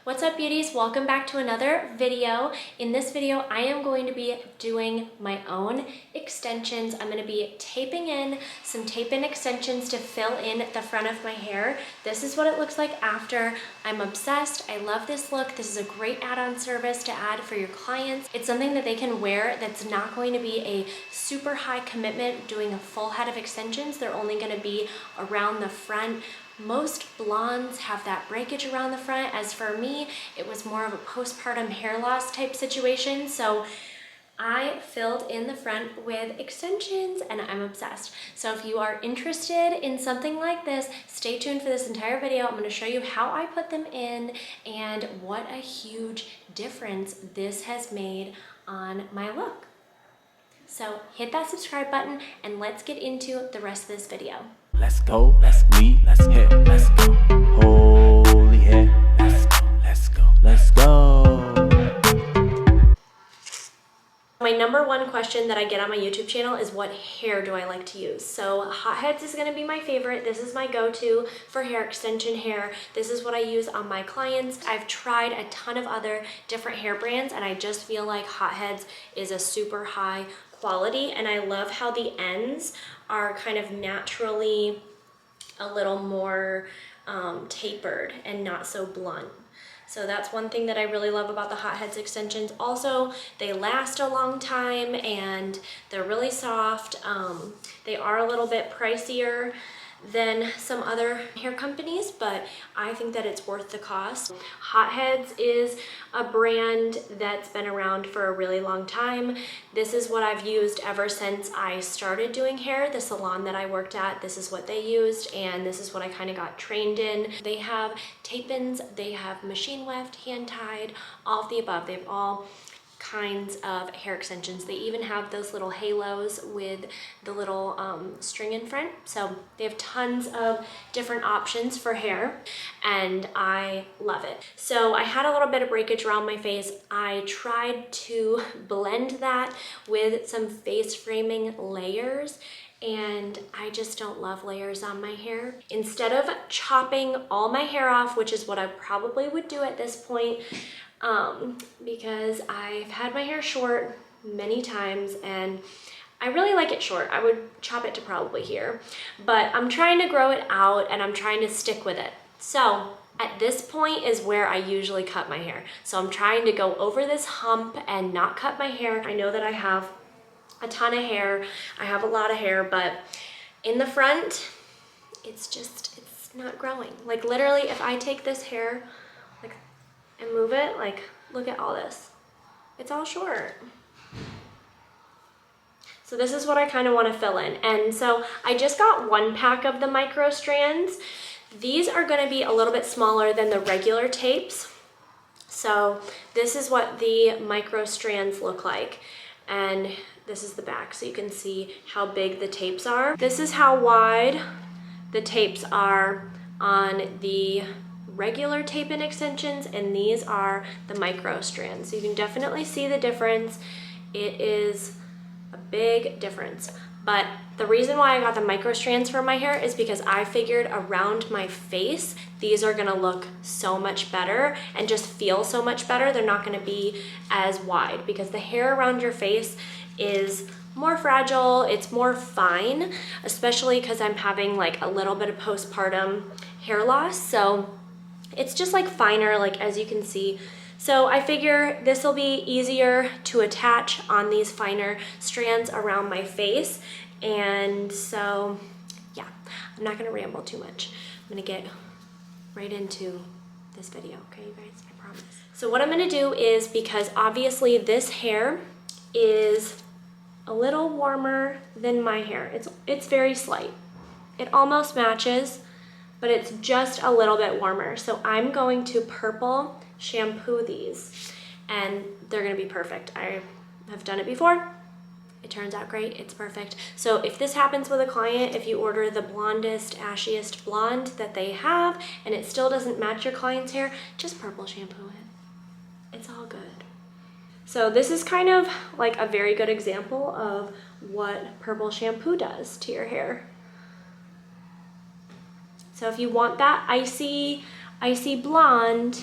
What's up, beauties? Welcome back to another video. In this video, I am going to be doing my own extensions. I'm going to be taping in some tape-in extensions to fill in the front of my hair. This is what it looks like after. I'm obsessed. I love this look. This is a great add-on service to add for your clients. It's something that they can wear that's not going to be a super high commitment doing a full head of extensions. They're only going to be around the front. Most blondes have that breakage around the front. As for me, it was more of a postpartum hair loss type situation. So I filled in the front with extensions and I'm obsessed. So if you are interested in something like this, stay tuned for this entire video. I'm gonna show you how I put them in and what a huge difference this has made on my look. So hit that subscribe button and let's get into the rest of this video. Let's go, let's lead, let's hit, let's go. Holy hit, let's go, let's go, let's go. My number one question that I get on my YouTube channel is what hair do I like to use? So Hotheads is gonna be my favorite. This is my go-to for hair extension hair. This is what I use on my clients. I've tried a ton of other different hair brands and I just feel like Hotheads is a super high quality, and I love how the ends are kind of naturally a little more tapered and not so blunt. So that's one thing that I really love about the Hotheads extensions. Also, they last a long time and they're really soft. They are a little bit pricier than some other hair companies, but I think that it's worth the cost. Hotheads is a brand that's been around for a really long time. This is what I've used ever since I started doing hair. The salon that I worked at, this is what they used, and this is what I kind of got trained in. They have tape-ins, they have machine weft, hand-tied, all of the above. They have all kinds of hair extensions. They even have those little halos with the little string in front. So they have tons of different options for hair and I love it. So I had a little bit of breakage around my face. I tried to blend that with some face framing layers and I just don't love layers on my hair. Instead of chopping all my hair off, which is what I probably would do at this point, because I've had my hair short many times and I really like it short. I would chop it to probably here, but I'm trying to grow it out and I'm trying to stick with it. So at this point is where I usually cut my hair. So I'm trying to go over this hump and not cut my hair. I know that I have a ton of hair. I have a lot of hair, but in the front, it's not growing. Like literally, if I take this hair and move it, like, look at all this. It's all short. So this is what I kind of want to fill in. And so I just got one pack of the micro strands. These are going to be a little bit smaller than the regular tapes. So this is what the micro strands look like. And this is the back, so you can see how big the tapes are. This is how wide the tapes are on the regular tape-in extensions, and these are the micro strands. So you can definitely see the difference. It is a big difference. But the reason why I got the micro strands for my hair is because I figured around my face, these are gonna look so much better and just feel so much better. They're not gonna be as wide because the hair around your face is more fragile, it's more fine, especially because I'm having like a little bit of postpartum hair loss. So it's just like finer, like as you can see. So I figure this will be easier to attach on these finer strands around my face. And so, yeah, I'm not gonna ramble too much. I'm gonna get right into this video, okay, you guys, I promise. So what I'm gonna do is, because obviously this hair is a little warmer than my hair. It's very slight. It almost matches, but it's just a little bit warmer. So I'm going to purple shampoo these and they're gonna be perfect. I have done it before. It turns out great, it's perfect. So if this happens with a client, if you order the blondest, ashiest blonde that they have and it still doesn't match your client's hair, just purple shampoo it. It's all good. So this is kind of like a very good example of what purple shampoo does to your hair. So if you want that icy blonde,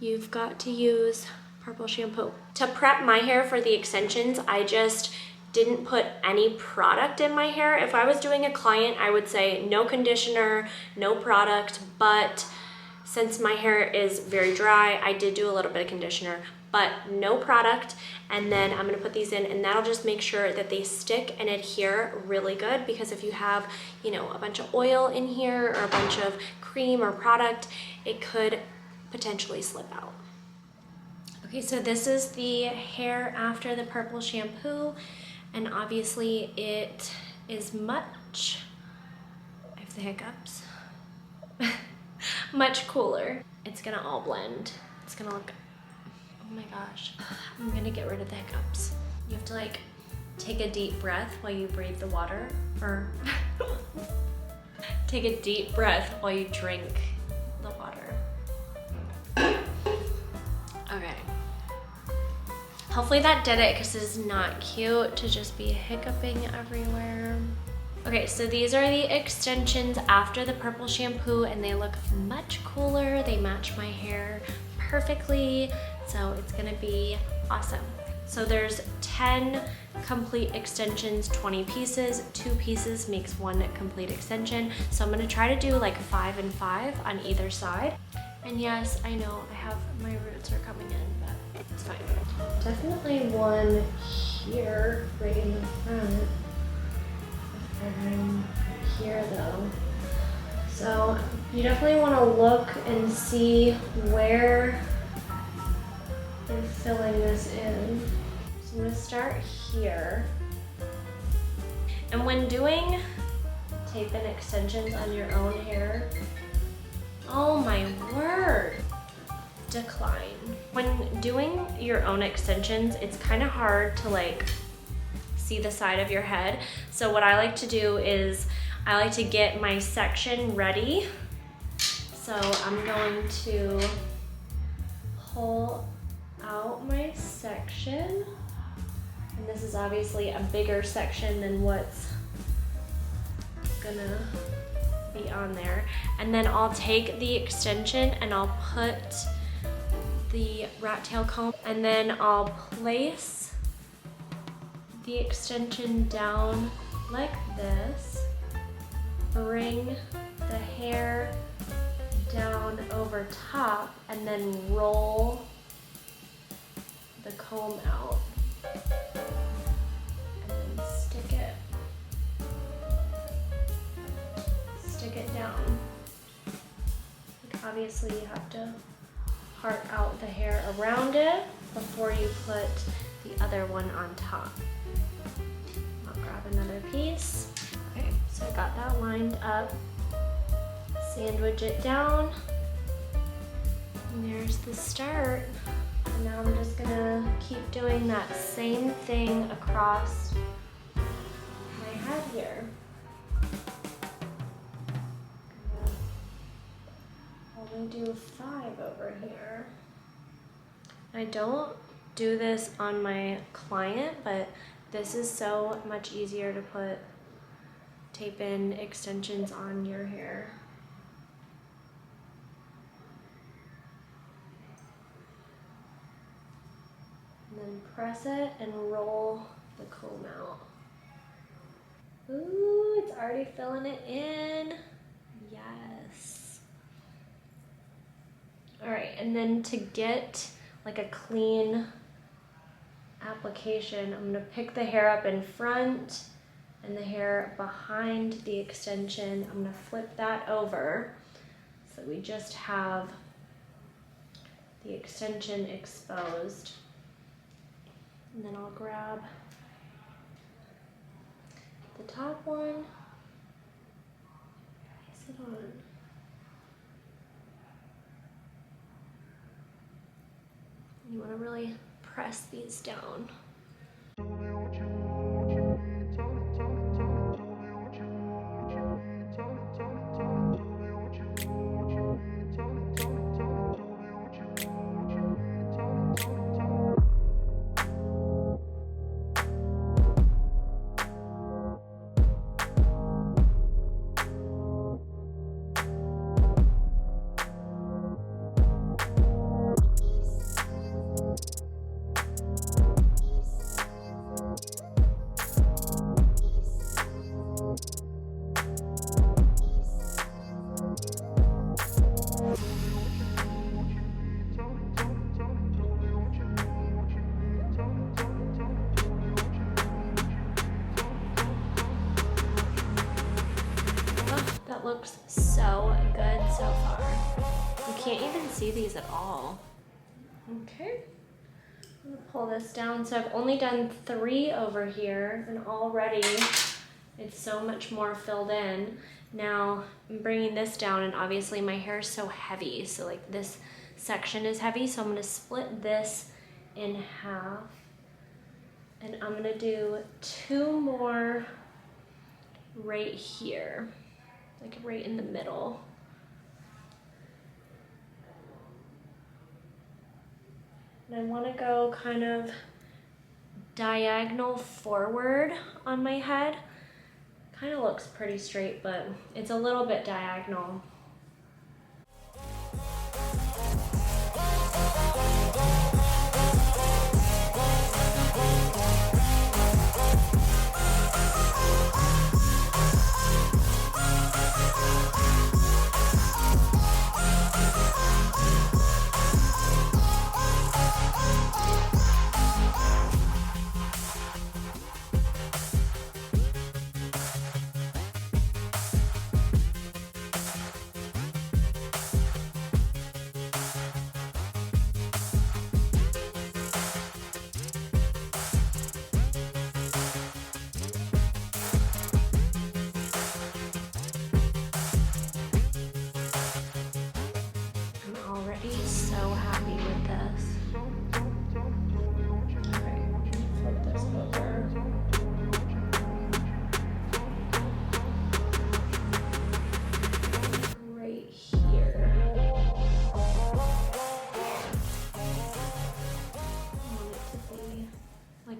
you've got to use purple shampoo. To prep my hair for the extensions, I just didn't put any product in my hair. If I was doing a client, I would say no conditioner, no product, but since my hair is very dry, I did do a little bit of conditioner, but no product. And then I'm gonna put these in, and that'll just make sure that they stick and adhere really good, because if you have, you know, a bunch of oil in here or a bunch of cream or product, it could potentially slip out. Okay, so this is the hair after the purple shampoo, and obviously it is much, I have the hiccups, much cooler. It's gonna all blend. It's gonna look, oh my gosh, I'm gonna get rid of the hiccups. You have to like take a deep breath while you breathe the water, or take a deep breath while you drink the water. Okay. Hopefully that did it, because it's not cute to just be hiccuping everywhere. Okay, so these are the extensions after the purple shampoo, and they look much cooler. They match my hair perfectly, so it's gonna be awesome. So there's 10 complete extensions, 20 pieces. 2 pieces makes 1 complete extension. So I'm gonna try to do like 5 and 5 on either side. And yes, I know my roots are coming in, but it's fine. Definitely one here, right in the front. And here though. So you definitely want to look and see where you're filling this in. So I'm gonna start here. And when doing tape and extensions on your own hair, oh my word, decline. When doing your own extensions, it's kind of hard to like see the side of your head. So what I like to do is I like to get my section ready. So I'm going to pull out my section. And this is obviously a bigger section than what's gonna be on there. And then I'll take the extension and I'll put the rat tail comb, and then I'll place the extension down like this, bring the hair down over top, and then roll the comb out, and then stick it down. Like obviously you have to part out the hair around it before you put the other one on top. I'll grab another piece. Okay, so I got that lined up. Sandwich it down. And there's the start. And now I'm just gonna keep doing that same thing across my head here. Only do 5 over here. I don't do this on my client, but this is so much easier to put tape in extensions on your hair. And then press it and roll the comb out. Ooh, it's already filling it in. Yes. All right, and then to get like a clean application, I'm gonna pick the hair up in front and the hair behind the extension. I'm gonna flip that over so we just have the extension exposed. And then I'll grab the top one, place it on. You want to really press these down. see these at all. Okay. I'm gonna pull this down. So I've only done 3 over here, and already it's so much more filled in. Now I'm bringing this down, and obviously my hair is so heavy. So like this section is heavy. So I'm gonna split this in half, and I'm gonna do 2 more right here, like right in the middle. And I want to go kind of diagonal forward on my head. Kind of looks pretty straight, but it's a little bit diagonal.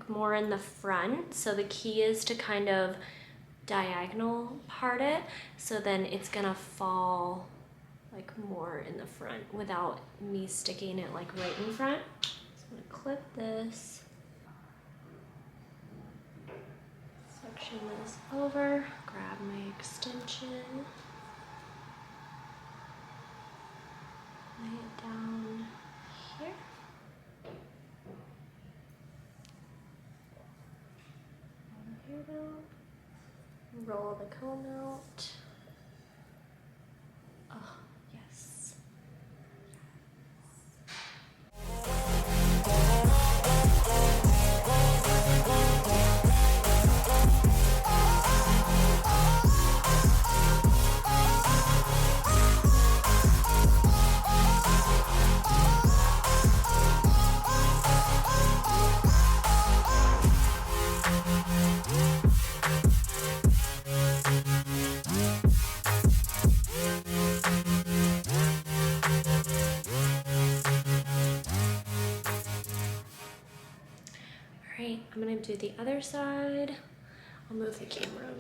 More in the front, so the key is to kind of diagonal part it, so then it's gonna fall like more in the front without me sticking it like right in front. So I'm gonna clip this, section this over, grab my extension, lay it down here. Roll the comb out. Oh, yes. I'm gonna do the other side. I'll move the camera.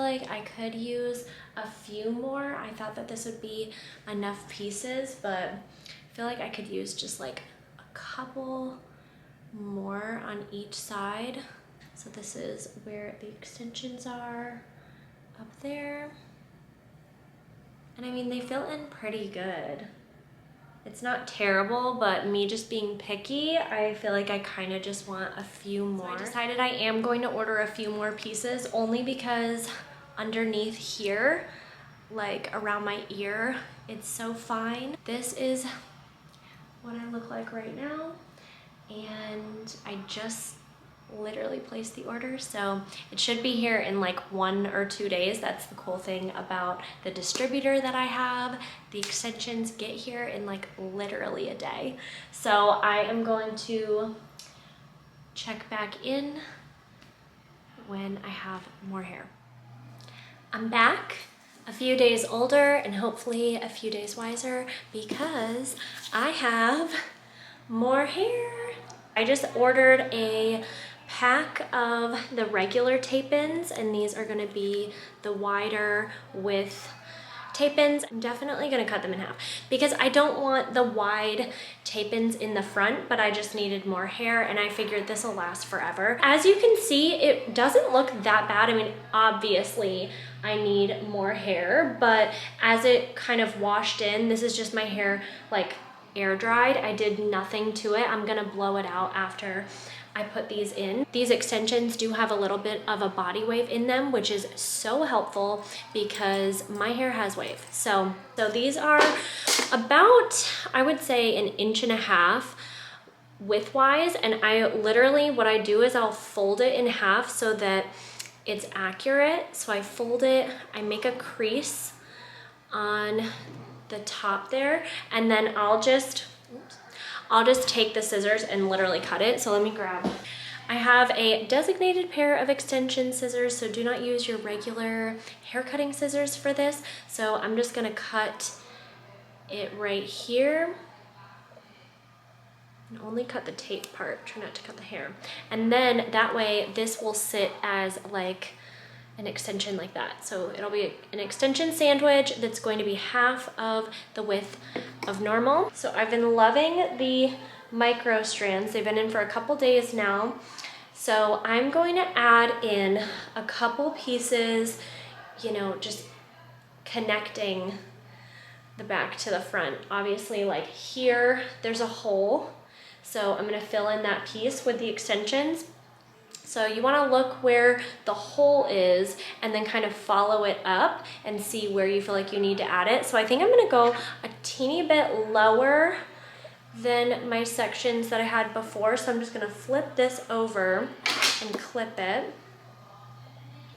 like I could use a few more. I thought that this would be enough pieces, but I feel like I could use just like a couple more on each side. So this is where the extensions are, up there. And I mean, they fill in pretty good. It's not terrible, but me just being picky, I feel like I kind of just want a few more. So I decided I am going to order a few more pieces, only because underneath here, like around my ear, it's so fine. This is what I look like right now, and I just literally placed the order, so it should be here in like 1 or 2 days. That's the cool thing about the distributor that I have. The extensions get here in like literally a day. So I am going to check back in when I have more hair. I'm back, a few days older and hopefully a few days wiser, because I have more hair. I just ordered a pack of the regular tape-ins, and these are gonna be the wider width tape-ins. I'm definitely gonna cut them in half because I don't want the wide tape-ins in the front, but I just needed more hair and I figured this will last forever. As you can see, it doesn't look that bad. I mean, obviously I need more hair, but as it kind of washed in, this is just my hair like air dried. I did nothing to it. I'm gonna blow it out after I put these in. These extensions do have a little bit of a body wave in them, which is so helpful because my hair has wave. So these are about, I would say, 1.5 inches widthwise, and I literally, what I do is I'll fold it in half so that it's accurate. So I fold it, I make a crease on the top there, and then I'll just take the scissors and literally cut it. So let me grab. I have a designated pair of extension scissors, so do not use your regular hair cutting scissors for this. So I'm just gonna cut it right here. And only cut the tape part, try not to cut the hair. And then that way this will sit as like an extension like that. So it'll be an extension sandwich that's going to be half of the width of normal. So I've been loving the micro strands. They've been in for a couple days now. So I'm going to add in a couple pieces, you know, just connecting the back to the front. Obviously, like here, there's a hole. So I'm gonna fill in that piece with the extensions. So you wanna look where the hole is and then kind of follow it up and see where you feel like you need to add it. So I think I'm gonna go a teeny bit lower than my sections that I had before. So I'm just gonna flip this over and clip it.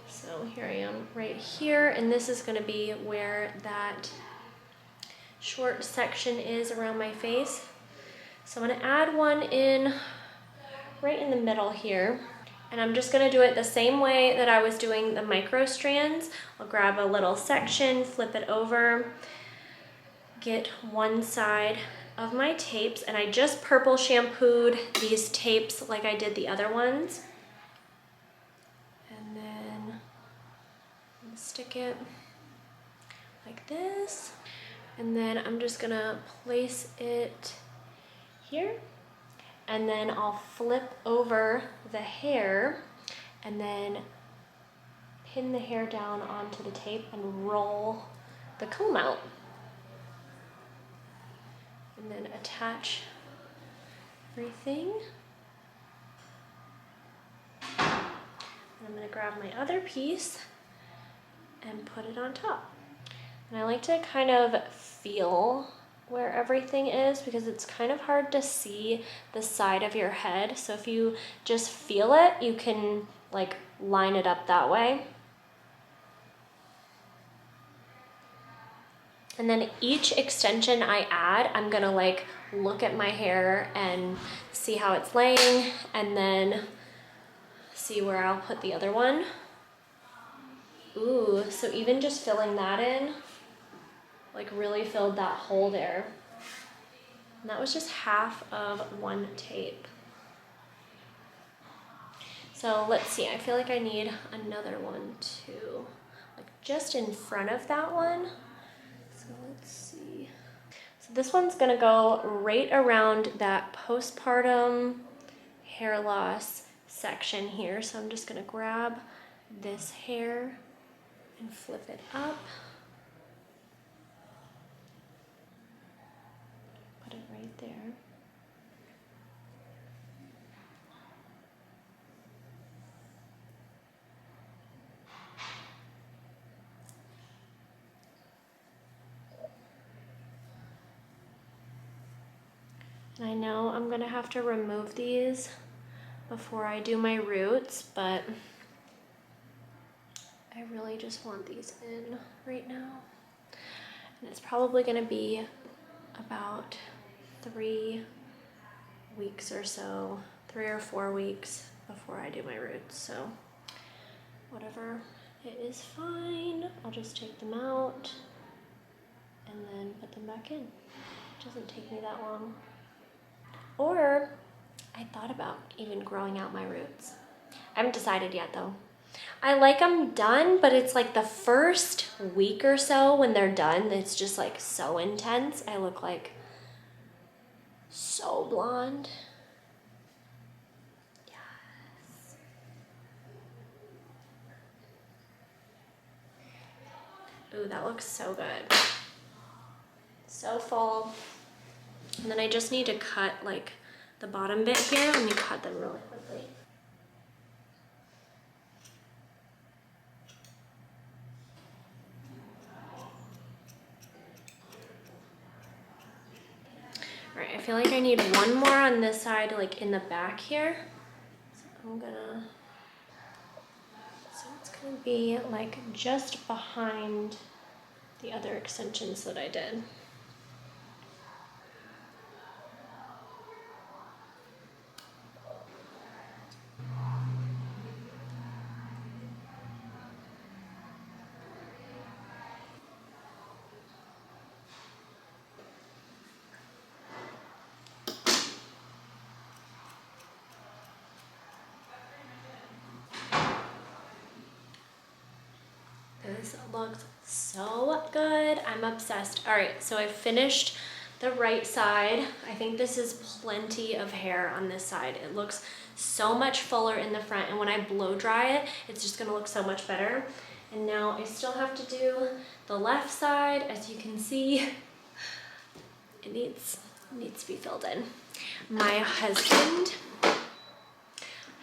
So here I am right here, and this is gonna be where that short section is around my face. So I'm gonna add one in right in the middle here. And I'm just gonna do it the same way that I was doing the micro strands. I'll grab a little section, flip it over, get one side of my tapes, and I just purple shampooed these tapes like I did the other ones. And then stick it like this. And then I'm just gonna place it here. And then I'll flip over the hair and then pin the hair down onto the tape and roll the comb out. And then attach everything. And I'm gonna grab my other piece and put it on top. And I like to kind of feel where everything is because it's kind of hard to see the side of your head. So if you just feel it, you can like line it up that way. And then each extension I add, I'm gonna like look at my hair and see how it's laying and then see where I'll put the other one. Ooh, so even just filling that in, like really filled that hole there. And that was just half of one tape. So let's see, I feel like I need another one too. just in front of that one. So let's see. So this one's gonna go right around that postpartum hair loss section here. So I'm just gonna grab this hair and flip it up. Put it right there. And I know I'm gonna have to remove these before I do my roots, but I really just want these in right now. And it's probably gonna be about 3 weeks or so, 3 or 4 weeks before I do my roots. So whatever, it is fine. I'll just take them out and then put them back in. It doesn't take me that long. Or I thought about even growing out my roots. I haven't decided yet though. I like them done, but it's like the first week or so when they're done, it's just like so intense. I look like so blonde. Yes. Ooh, that looks so good. So full. And then I just need to cut like the bottom bit here. Let me cut them really quickly. All right, I feel like I need one more on this side, like in the back here. So it's gonna be like just behind the other extensions that I did. This looks so good. I'm obsessed. All right, so I finished the right side. I think this is plenty of hair on this side. It looks so much fuller in the front, and when I blow dry it, it's just gonna look so much better. And now I still have to do the left side. As you can see, it needs to be filled in. My husband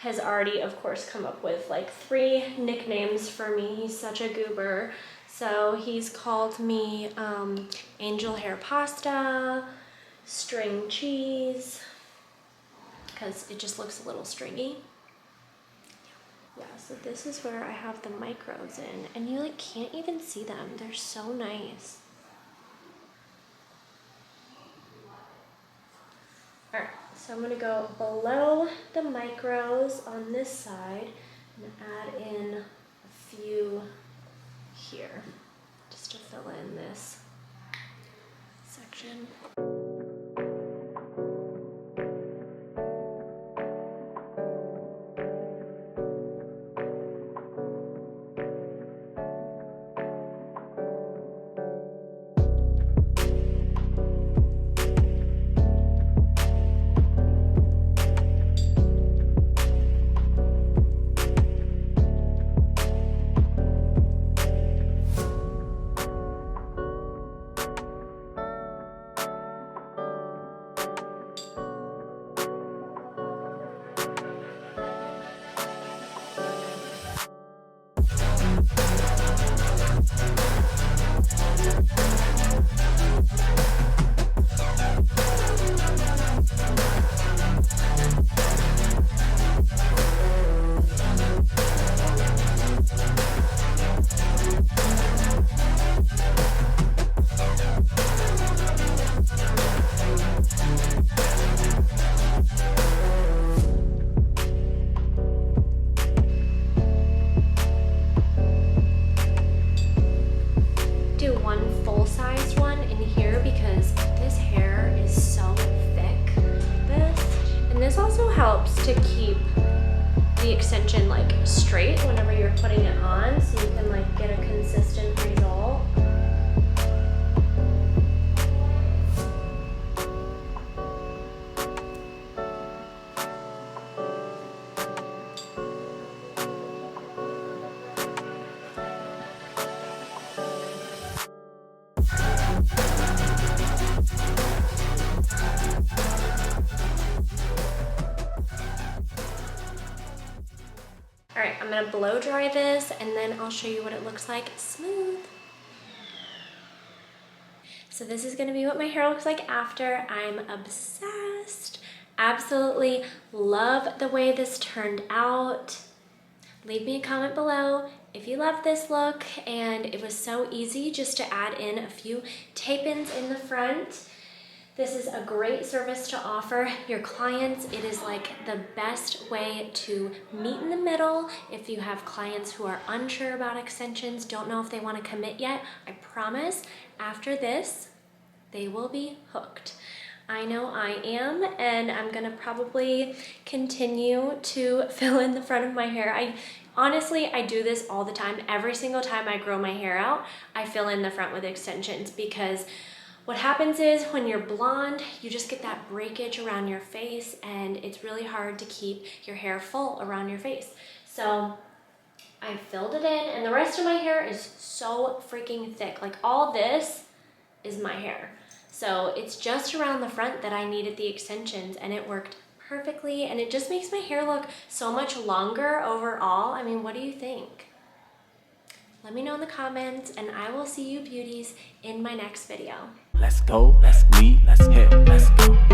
has already, of course, come up with like 3 nicknames for me. He's such a goober. So he's called me Angel Hair Pasta, String Cheese, because it just looks a little stringy. Yeah, so this is where I have the micros in, and you like can't even see them. They're so nice. All right, so I'm gonna go below the micros on this side and add in a few here just to fill in this section. All right, I'm gonna blow dry this and then I'll show you what it looks like smooth. So this is gonna be what my hair looks like after. I'm obsessed. Absolutely love the way this turned out. Leave me a comment below if you love this look, and it was so easy just to add in a few tape-ins in the front. This is a great service to offer your clients. It is like the best way to meet in the middle. If you have clients who are unsure about extensions, don't know if they want to commit yet, I promise after this, they will be hooked. I know I am, and I'm gonna probably continue to fill in the front of my hair. Honestly, I do this all the time. Every single time I grow my hair out, I fill in the front with extensions, because what happens is when you're blonde, you just get that breakage around your face, and it's really hard to keep your hair full around your face. So I filled it in, and the rest of my hair is so freaking thick. Like, all this is my hair. So it's just around the front that I needed the extensions, and it worked perfectly, and it just makes my hair look so much longer overall. I mean, what do you think? Let me know in the comments, and I will see you beauties in my next video. Let's go, let's hit, let's go.